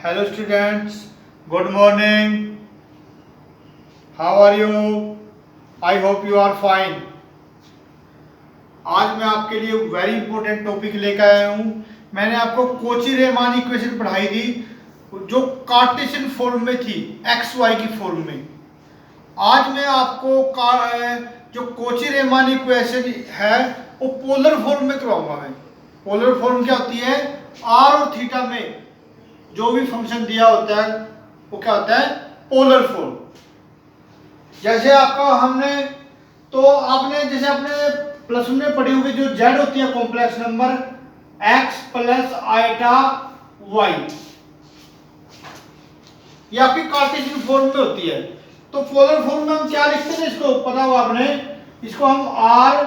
Hello students, good morning. How are you? I hope you are fine. आज मैं आपके लिए वेरी इंपॉर्टेंट टॉपिक लेकर आया हूँ। मैंने आपको कोची रीमान इक्वेशन पढ़ाई थी जो कार्टेशियन फॉर्म में थी, एक्स वाई की फॉर्म में। आज मैं आपको जो कोची रीमान इक्वेशन है वो पोलर फॉर्म में करवाऊंगा। मैं पोलर फॉर्म क्या होती है, आर और थीटा में जो भी फंक्शन दिया होता है वो क्या होता है, पोलर फॉर्म। जैसे आपने जैसे आपने प्लस में पढ़ी होगी जो जेड होती है complex number x plus iota Y, ये आपकी कार्टेशियन फॉर्म में होती है। तो पोलर फॉर्म में हम क्या लिखते हैं, इसको पता हुआ आपने, इसको हम r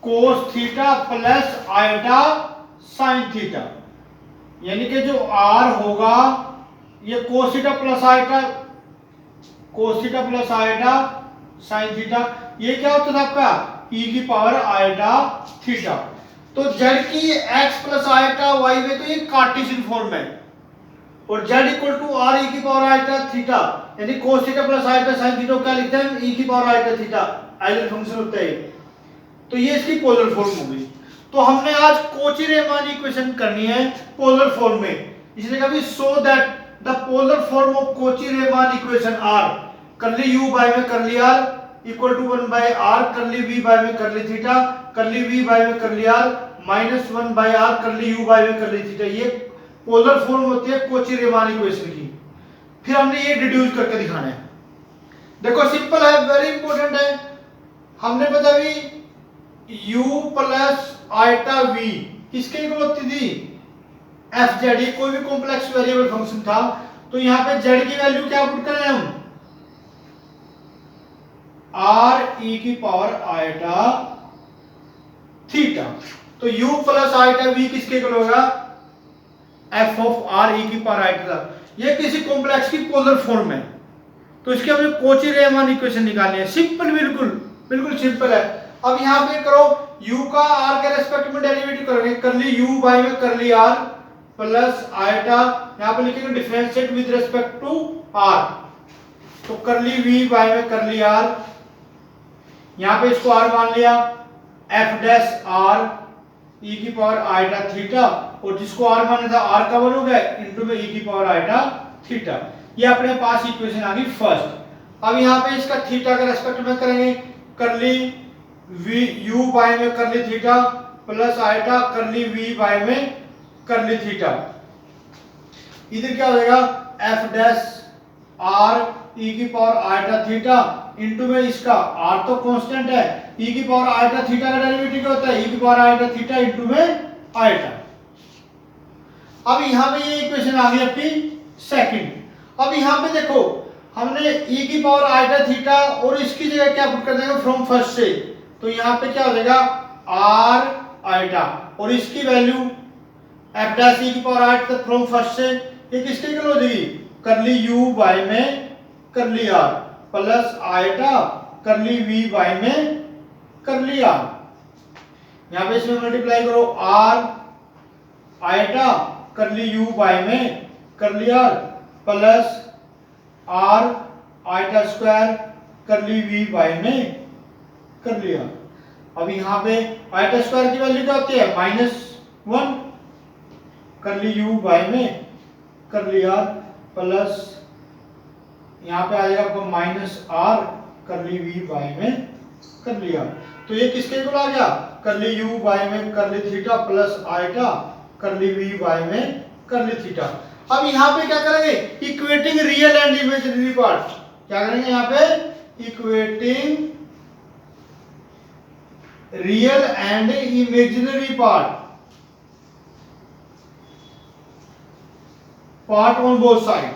cos theta plus iota sine theta, यानी कि जो आर होगा ये cos theta plus iota sine theta, ये क्या होता था आपका e की पावर आइटा थीटा। तो z की x प्लस आइटा y में तो ये कार्टेशियन फॉर्म है, और z equal to r e की पावर आइटा थीटा यानी cos theta plus iota sine theta क्या लिखते हैं, e की power iota theta ideal function होता है। तो ये इसकी पोलर फॉर्म हो गई। तो हमने आज कोची रीमान इक्वेशन करनी है पोलर फॉर्म में, इसलिए कभी so that the polar form of Cauchy Riemann equation are curly u by में curly r equal to 1 by r curly v by में curly theta curly v by में curly r minus 1 by r curly u by में curly theta, ये polar form होती है Kochi Riemann equation की। फिर हमने ये डिड्यूस करके दिखाना है। देखो सिंपल है, वेरी इंपॉर्टेंट है। हमने बता भी u प्लस आइटा v किसके इक्वल होती थी, एफ जेड, ये कोई भी कॉम्प्लेक्स वेरिएबल फंक्शन था। तो यहाँ पे z की वैल्यू क्या पुट करें हम, आर ई की पावर आइटा थीटा। तो u प्लस आइटा v किसके इक्वल होगा, एफ ऑफ आर ई की पावर आइटा। ये किसी कॉम्प्लेक्स की पोलर फॉर्म है, तो इसके हमें कोची रीमान इक्वेशन निकालनी है। सिंपल, बिल्कुल सिंपल है। अब यहाँ पे करो u का r के रेस्पेक्ट में डेरिवेटिव करोगे, करली u बाय में करली r प्लस आइटा, यहाँ पे लिखेंगे differentiate with respect to r, तो करली v बाय में करली r, यहाँ पे इसको r मान लिया, f डैश r e की पावर आइटा थीटा, और जिसको r माना था r का वन हो गया इनटू में e की पावर आइटा थीटा। ये अपने पास इक्वेशन आ गई फर्स्ट। अब यहाँ पे इसका थीटा का रेस्पेक्ट में करेंगे, करली v u बाय में curly theta plus iota curly v by में करली थीटा। इधर क्या हो जाएगा, f डैश r e की पावर आइटा थीटा इनटू में इसका r तो कांस्टेंट है, e की पावर आइटा थीटा का डेरिवेटिव क्या होता है, e की पावर आइटा थीटा इनटू में आइटा। अब यहाँ पे ये इक्वेशन आ गई आपकी सेकंड। अब यहाँ पे देखो हमने e की पावर आइटा थीटा और इसकी जगह क्या पुट कर देंगे फ्रॉम फर्स्ट से, तो यहाँ पे क्या हो जाएगा r आइटा और इसकी वैल्यू f डैश e की पावर आइटा फ्रॉम फर्स्ट से, ये किसके इक्वल हो जाएगी, करली u बाय में curly r plus iota curly v by में करली r। यहाँ पे इसमें मल्टीप्लाई करो r iota curly u by में curly r plus r iota square curly v by में करली r। अब यहाँ पे आइटा स्क्वायर की वैल्यू क्या होती है, -1 करली u बाय में करली r प्लस यहाँ पे आ जाएगा आपको -r करली v बाय में करली r। तो ये किसके इक्वल आ गया, करली u बाय में curly theta plus iota curly v by में करली थीटा। अब यहाँ पे क्या करेंगे, equating real and imaginary part, क्या करेंगे यहाँ पे equating real and imaginary part on both side.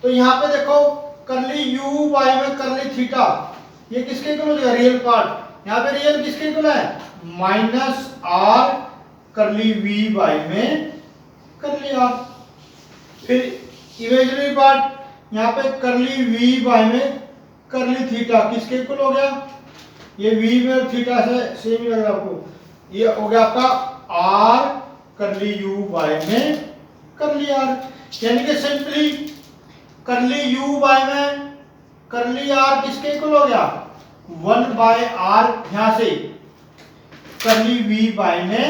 तो यहाँ पे देखो करली u बाय में करली थीटा, ये किसके इक्वल हो जाएगा, रियल पार्ट। यहाँ पे रियल किसके इक्वल है, -r करली v बाय में करली r। फिर इमेजिनरी पार्ट यहाँ पे करली v बाय में करली थीटा किसके इक्वल हो गया, ये v में और थीटा से सेम लग रहा है आपको, ये हो गया आपका r करली u बाय में करली आर, यानी कि सिंपली करली यू बाय में करली आर किसके इक्वल हो गया 1 बाय आर, यहां से करली वी बाय में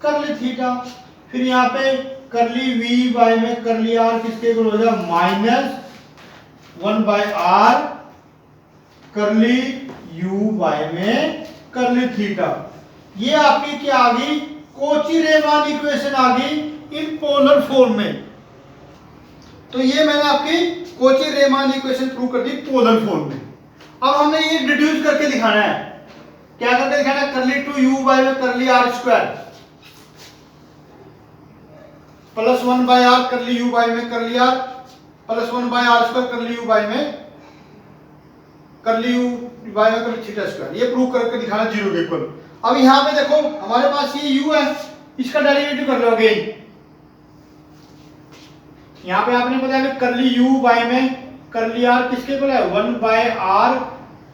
करली थीटा, फिर यहाँ पे करली वी बाय में करली आर किसके इक्वल हो गया minus 1 by r curly u by में करली थीटा। ये आपकी क्या आ गई कोची रेमान इक्वेशन आ गई इन पोलर फॉर्म में। तो ये मैंने आपकी कोची रेमान इक्वेशन प्रूव कर दी पोलर फॉर्म में। अब हमें ये डिड्यूस करके दिखाना है, क्या करके दिखाना है करली 2u बाय में curly r square plus 1 by r curly u by में curly r plus 1 by r square curly u by में करली यू बाय में करली थीटा स्क्वायर, ये प्रूव करके दिखाना जीरो के इक्वल। अब यहां पे देखो हमारे पास ये u है, इसका डेरिवेटिव कर लो अगेन। यहां पे आपने बताया कि करली u बाय में करली आर किसके इक्वल है 1 बाय आर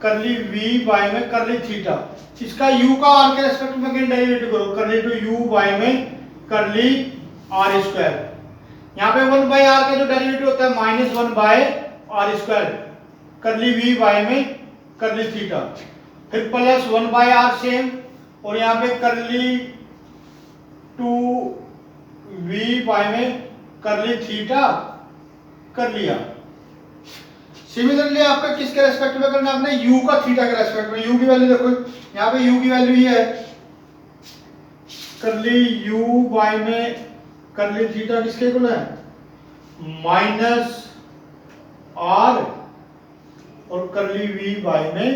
करली v बाय में करली थीटा, इसका u का r के रेस्पेक्ट में अगेन डेरिवेटिव करो करली टू u बाय में करली आर स्क्वायर। यहां पे 1 बाय आर का जो डेरिवेटिव होता है minus 1 by r square curly v by में करली थीटा, फिर प्लस 1 बाय आर सेम, और यहाँ पे करली 2v बाय में करली थीटा कर लिया। सिमिलरली आपका किसके रेस्पेक्ट में करना है आपने u का थीटा के रेस्पेक्ट में। u की वैल्यू देखो यहाँ पे u की वैल्यू ये है करली u बाय में करली थीटा किसके इक्वल है माइनस r और करली v बाय में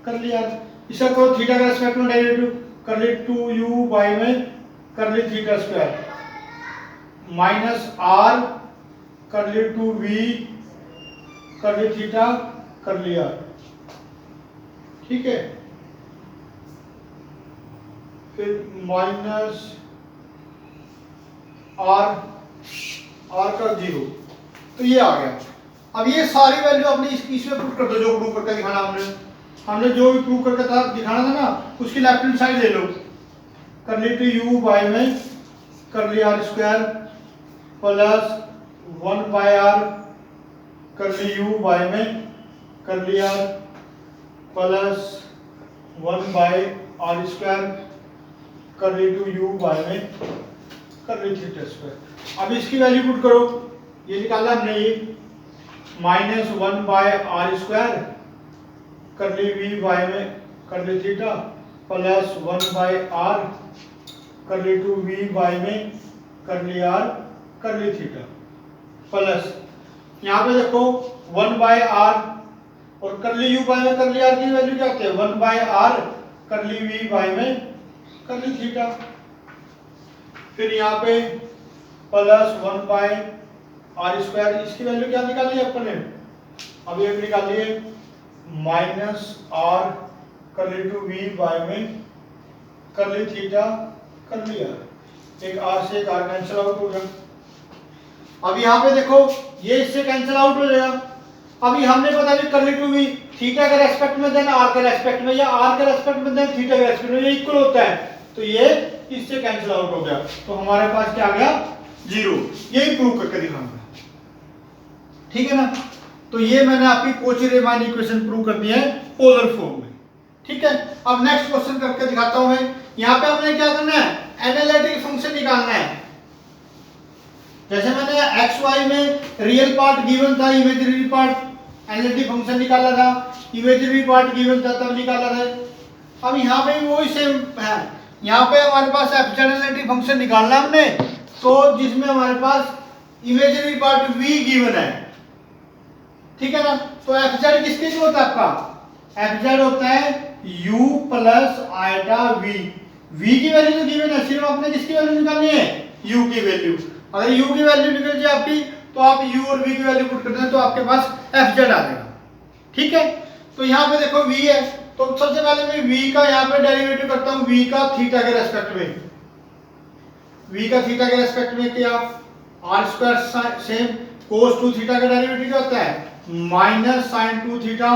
करली r। इसका करो थीटा के रेस्पेक्ट में डेरिवेटिव करली 2u बाय में curly theta square minus r करली 2v करली थीटा करली r, ठीक है। फिर माइनस r का 0, तो ये आ गया। अब ये सारी वैल्यू अपने इसमें प्रूव कर दो, जो प्रूव करके दिखाना हमने जो भी प्रूव करके था दिखाना था ना, उसकी लेफ्ट हैंड साइड ले लो करली टू यू बाय में curly r square plus 1 by r curly u by में curly r plus 1 by r square curly two u by में करली थीटा स्क्वायर। अब इसकी वैल्यू पुट करो, ये निकाला हमने ये माइनस 1 बाय आर स्क्वायर करली वी बाय में curly theta plus 1 by r करली टू वी बाय में करली आर करली थीटा प्लस यहाँ पे देखो 1 बाय आर और करली यू बाय में करली आर की वैल्यू क्या होती है 1 बाय आर करली वी बाय में करली थीटा, फिर यहाँ पे प्लस 1 बाय आर स्क्वायर, इसकी वैल्यू क्या निकाली है अपन ने, अब ये निकाली है माइनस आर करली टू वी बाय में करली थीटा करली आर, एक आर से एक आर कैंसिल आउट हो गया। अब यहाँ पे देखो ये इससे कैंसिल आउट हो जाएगा। अभी हमने पता भी करली टू वी थीटा के रेस्पेक्ट में देन आर के रेस्पेक्ट में या आर के रेस्पेक्ट में देन थीटा के रेस्पेक्ट में, ये इक्वल होता है, तो ये इससे कैंसिल आउट हो गया, तो हमारे पास क्या आ गया 0। यही प्रूव करके दिखाऊंगा, ठीक है ना। तो ये मैंने आपकी कोची रीमान इक्वेशन प्रूव कर दी है पोलर फॉर्म में, ठीक है। अब नेक्स्ट क्वेश्चन करके दिखाता हूं मैं। यहाँ पे हमने क्या करना है एनालिटिक फंक्शन निकालना है। जैसे मैंने एक्स वाई में रियल पार्ट गिवन था, इमेजिनरी पार्ट एनालिटिक फंक्शन निकाला था, इमेजिनरी पार्ट गिवन था तब निकाला था। अब यहाँ पे वो सेम है, यहाँ पे हमारे पास एफजेड एनालिटिक फंक्शन निकालना हमने, तो जिसमें हमारे पास इमेजिनरी पार्ट v गिवन है, ठीक है ना। तो एफजेड किसके लिए होता है आपका, एफजेड होता है u plus eta v। v की वैल्यू तो गिवन है, सिर्फ आपने किसकी वैल्यू निकालनी है u की वैल्यू। अगर u की वैल्यू निकल जाए आपकी, तो आप u और v की वैल्यू पुट करते हैं तो आपके पास fz आ जाएगा, ठीक है। तो यहाँ पे देखो v है, तो सबसे पहले मैं v का यहाँ पे डेरिवेटिव करता हूँ, v का थीटा के रेस्पेक्ट में। v का थीटा के रेस्पेक्ट में क्या r square same cos 2 theta का डेरिवेटिव क्या होता है माइनस साइन 2 थीटा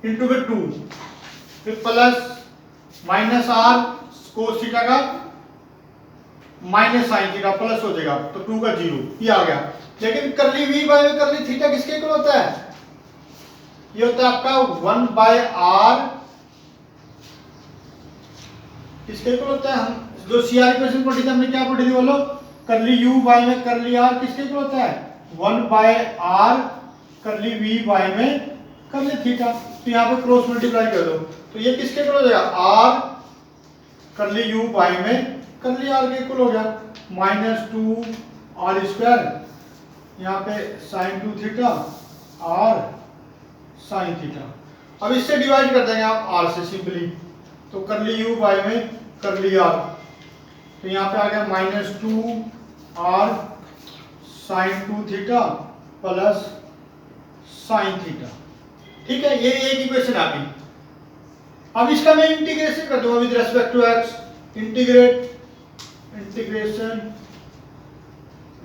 इंटू में 2, फिर plus minus r cos theta का माइनस साइन थीटा प्लस हो जाएगा, तो 2 का 0 ये आ गया। लेकिन करली v बाय में करली थीटा किसके इक्वल होता है? ये होता है आपका 1 बाय r, किसके इक्वल होता है? हम जो सीआर इक्वेशन पढ़ी थी हमने, क्या पढ़ी थी बोलो? करली u बाय में करली r किसके इक्वल होता है? 1 by r curly v by में करली थीटा। तो यहाँ पे क्रॉस मल्टीप्लाई कर दो, तो ये किसके इक्वल हो जाएगा? r करली u बाय में करली r के इक्वल हो गया, -2r², यहाँ पे sin 2 theta r sin theta. अब इससे डिवाइड कर देंगे आप r से सिंपली, तो करली u बाय में करली r, तो यहाँ पे आ गया -2r sin 2 theta plus sin theta. ठीक है, ये एक इक्वेशन आ गई। अब इसका मैं इंटीग्रेशन कर दूंगा with respect to x, integration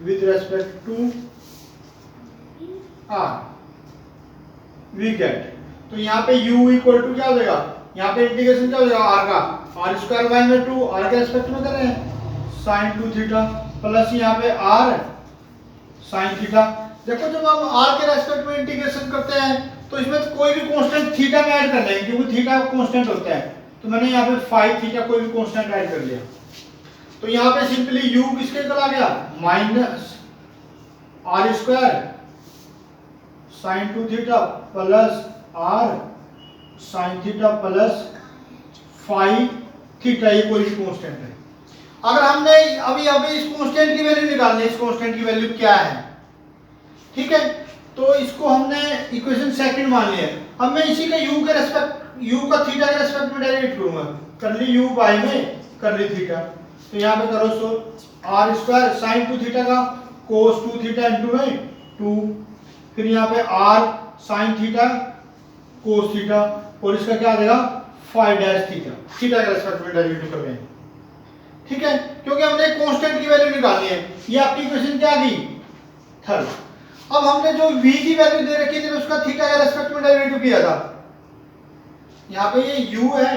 with respect to r, we get, तो यहाँ पे u इक्वल टू क्या हो जाएगा? यहाँ पे इंटीग्रेशन क्या हो जाएगा? r का r² बाय में 2, r के रेस्पेक्ट में कर रहे हैं sin 2 थीटा प्लस यहाँ पे r sin थीटा। देखो जब हम r के रेस्पेक्ट में इंटीग्रेशन करते हैं तो इसमें तो कोई भी कांस्टेंट थीटा में ऐड कर लेंगे, क्योंकि थीटा कांस्टेंट होता है, तो मैंने यहाँ पे 5 थीटा कोई भी कांस्टेंट ऐड कर लिया। तो यहाँ पे सिंपली u किसके इक्वल आ गया? -r² sin 2 theta plus r sin theta plus 5 theta, ये कोई भी कांस्टेंट है। अगर हमने अभी इस कांस्टेंट की वैल्यू निकालनी है, इस कांस्टेंट की वैल्यू क्या है? ठीक है, तो इसको हमने इक्वेशन सेकंड मान लिया। अब मैं इसी का u के रेस्पेक्ट, u का थीटा के रेस्पेक्ट में डेरिवेट करूंगा, करली u बाय में करली थीटा, तो यहाँ पे करो सो r² sin 2 थीटा का cos 2 थीटा इनटू में 2, फिर यहाँ पे r sin theta cos theta, और इसका क्या आ जाएगा? 5 डैश थीटा, थीटा के रेस्पेक्ट में डेरिवेट कर रहे हैं। ठीक है, क्योंकि हमने कांस्टेंट की वैल्यू निकालनी है। ये आपकी इक्वेशन क्या आ गई? थर्ड। अब हमने जो v की वैल्यू दे रखी थी उसका थीटा के रेस्पेक्ट में डेरिवेटिव किया था, यहाँ पे ये u है।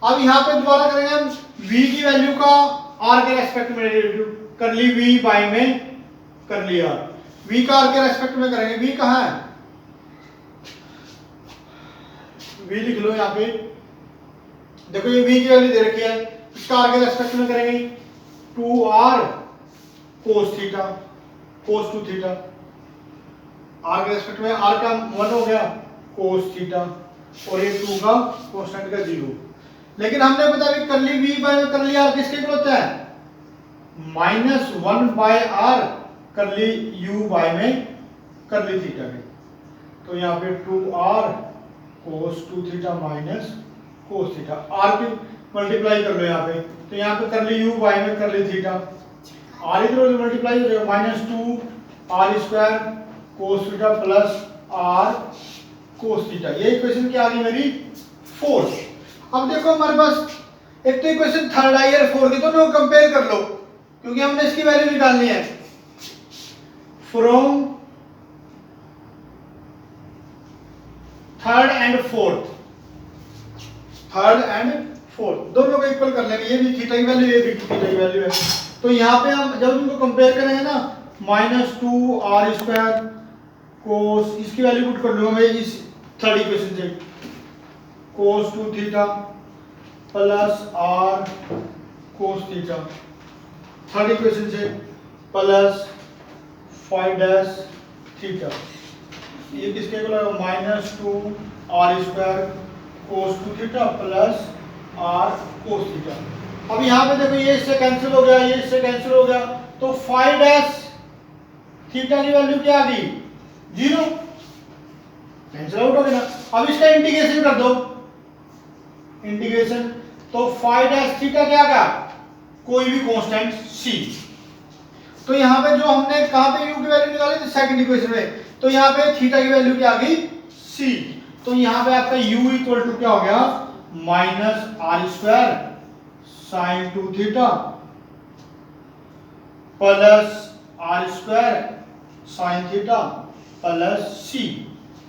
अब यहाँ पे दोबारा करेंगे हम v की वैल्यू का r के रेस्पेक्ट में डेरिवेटिव, करली v बाय में करली r, v का r के रेस्पेक्ट में करेंगे। v कहाँ है? v लिख लो यहाँ पे, देखो ये v की वैल्यू दे रखी है, इसका r के रेस्पेक्ट में करेंगे 2r cos theta cos 2 theta, r के रेस्पेक्ट में r का 1 हो गया cos थीटा, और ये 2 का कांस्टेंट का 0। लेकिन हमने बता भी करली v बाय में करली r किसके इक्वल होता है? -1 by r curly u by में करली थीटा के, तो यहाँ पे 2r cos 2 theta minus cos theta, r की मल्टीप्लाई कर लो यहाँ पे, तो यहाँ पे करली u बाय में करली थीटा, r इधर मल्टीप्लाई हो जाएगा -2r² cos theta plus r cos theta. ये इक्वेशन क्या आ गई मेरी? 4। अब देखो हमारे पास एक तो इक्वेशन थर्ड आई और 4 की, दोनों को कंपेयर कर लो, क्योंकि हमने इसकी वैल्यू निकालनी है। फ्रॉम थर्ड एंड फोर्थ दोनों को इक्वल कर लेंगे, ये भी थीटा की वैल्यू, ये भी थीटा की वैल्यू है। तो यहाँ पे हम जब इनको कंपेयर करेंगे ना, -2r² cos, इसकी वैल्यू पुट कर लूंगा मैं इस थर्ड इक्वेशन से, cos 2 theta plus r cos theta, third equation से प्लस 5 डैश थीटा, ये किसके इक्वल है? -2r² cos 2 theta plus r cos theta. अब यहाँ पे देखो ये इससे कैंसिल हो गया, ये इससे कैंसिल हो गया, तो 5 डैश थीटा की वैल्यू क्या आ गई? 0, कैंसिल आउट हो गया ना। अब इसका इंटीग्रेशन कर दो, इंटीग्रेशन, तो 5 डैश थीटा क्या आ गया? कोई भी कांस्टेंट c। तो यहाँ पे जो हमने कहाँ पे u की वैल्यू निकाली थी? सेकंड इक्वेशन में, तो यहाँ पे थीटा की वैल्यू क्या आ गई? c। तो यहाँ पे आपका u इक्वल टू क्या हो गया? -r² sin 2 theta plus r² sin theta plus c,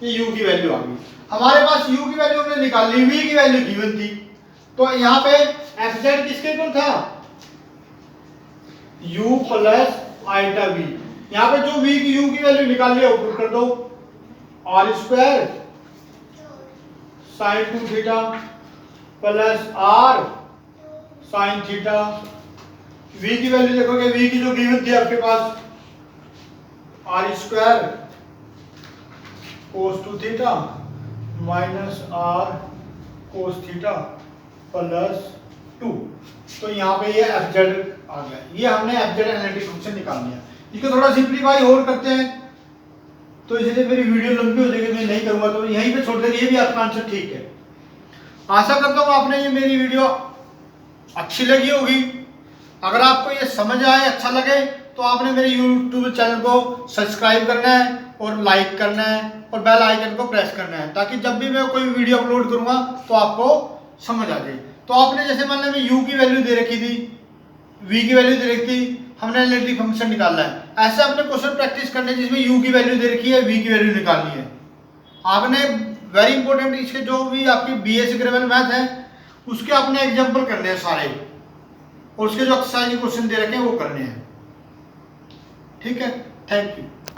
ये u की वैल्यू आ गई। हमारे पास u की वैल्यू हमने निकाली, v की वैल्यू गिवन थी, तो यहाँ पे एफ जेड किसके इक्वल था, u प्लस आइटा v। यहाँ पे जो v की u की वैल्यू निकाल लिया ऊपर कर दो, r square sine 2 theta plus r sine theta. v की वैल्यू देखोगे, v की जो गिवन थी आपके पास r square cos 2 theta minus r cos theta plus 2। तो यहाँ पे ये एफ जेड आ गया। ये हमने एफ जेड एनालिटिक फंक्शन निकाल लिया। इसको थोड़ा सिंप्लीफाई और करते हैं, तो इसलिए मेरी वीडियो लंबी हो जाएगी, मैं नहीं करूंगा, तो यहीं पे छोड़ देंगे। ये भी आपका आंसर ठीक है। आशा करता हूँ आपने ये मेरी वीडियो अच्छी लगी होगी। अगर आपको ये समझ आए, अच्छा लगे, तो आपने मेरे YouTube चैनल को सब्सक्राइब करना है और लाइक करना है और बेल आइकन को प्रेस करना है, ताकि जब भी मैं कोई वीडियो अपलोड करूंगा तो आपको समझ आ जाए। तो आपने जैसे मान लिया मैं u की वैल्यू दे रखी थी, v की वैल्यू दे रखी थी, हमने एनालिटिक फंक्शन निकालना है। ऐसे आपने क्वेश्चन प्रैक्टिस करने जिसमें u की वैल्यू दे रखी है, v की वैल्यू निकालनी है। आपने वेरी इंपॉर्टेंट इसके जो भी आपकी BSc ग्रेवल मैथ है उसके अपने एग्जाम्पल करने हैं सारे, और उसके जो एक्सरसाइज क्वेश्चन दे रखे हैं वो करने हैं। ठीक है, थैंक यू।